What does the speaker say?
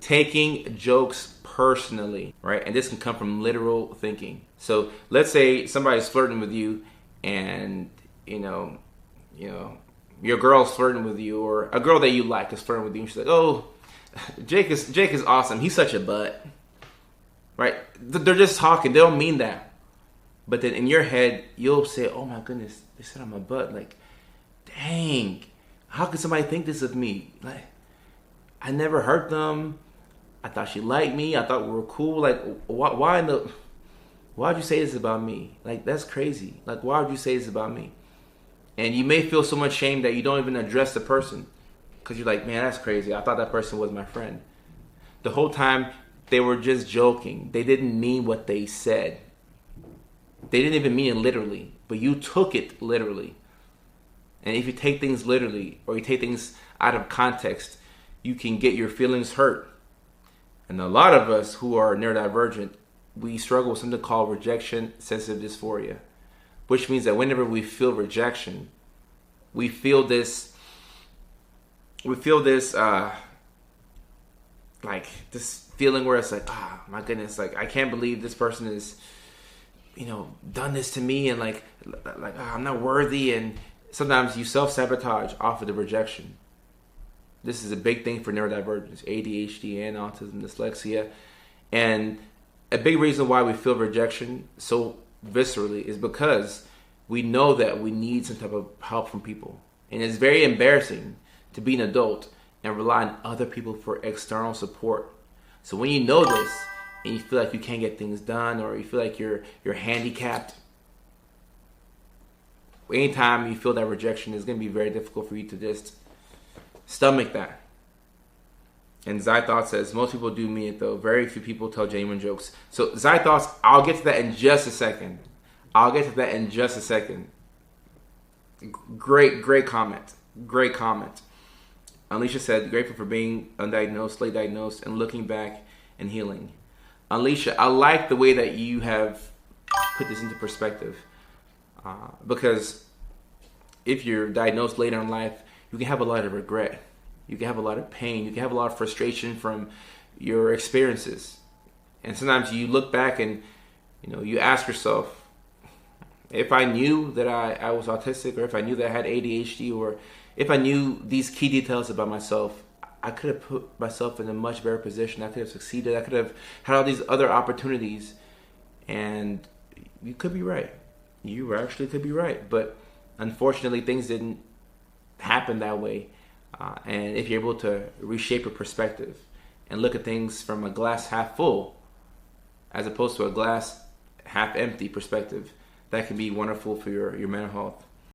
taking jokes personally, right? And this can come from literal thinking. So let's say somebody's flirting with you, and your girl's flirting with you, or a girl that you like is flirting with you, and she's like, "Oh, Jake is awesome. He's such a butt." Right? They're just talking. They don't mean that. But then in your head, you'll say, "Oh my goodness, they said I'm a butt. Like, dang, how could somebody think this of me? Like, I never hurt them. I thought she liked me. I thought we were cool. Like, why'd you say this about me? Like, that's crazy. Like, why would you say this about me?" And you may feel so much shame that you don't even address the person, because you're like, "Man, that's crazy. I thought that person was my friend." The whole time, they were just joking. They didn't mean what they said. They didn't even mean it literally, but you took it literally. And if you take things literally, or you take things out of context, you can get your feelings hurt. And a lot of us who are neurodivergent, we struggle with something called rejection sensitive dysphoria, which means that whenever we feel rejection, we feel this like this feeling where it's like, "Oh my goodness, like I can't believe this person is, done this to me," and like I'm not worthy. And sometimes you self-sabotage off of the rejection. This is a big thing for neurodivergence, ADHD and autism, dyslexia. And a big reason why we feel rejection so viscerally is because we know that we need some type of help from people. And it's very embarrassing to be an adult and rely on other people for external support. So when you know this and you feel like you can't get things done, or you feel like you're handicapped, anytime you feel that rejection, it's going to be very difficult for you to just stomach that. And Zai Thought says, most people do mean it though. Very few people tell genuine jokes. So Zai Thoughts, I'll get to that in just a second. Great comment. Great comment. Alicia said, grateful for being undiagnosed, late diagnosed, and looking back and healing. Alicia, I like the way that you have put this into perspective. Because if you're diagnosed later in life, you can have a lot of regret. You can have a lot of pain. You can have a lot of frustration from your experiences. And sometimes you look back and, you ask yourself, if I knew that I was autistic, or if I knew that I had ADHD, or if I knew these key details about myself, I could have put myself in a much better position. I could have succeeded. I could have had all these other opportunities. And you could be right. You actually could be right. But unfortunately, things didn't happen that way. And if you're able to reshape your perspective and look at things from a glass half full as opposed to a glass half empty perspective, that can be wonderful for your mental health.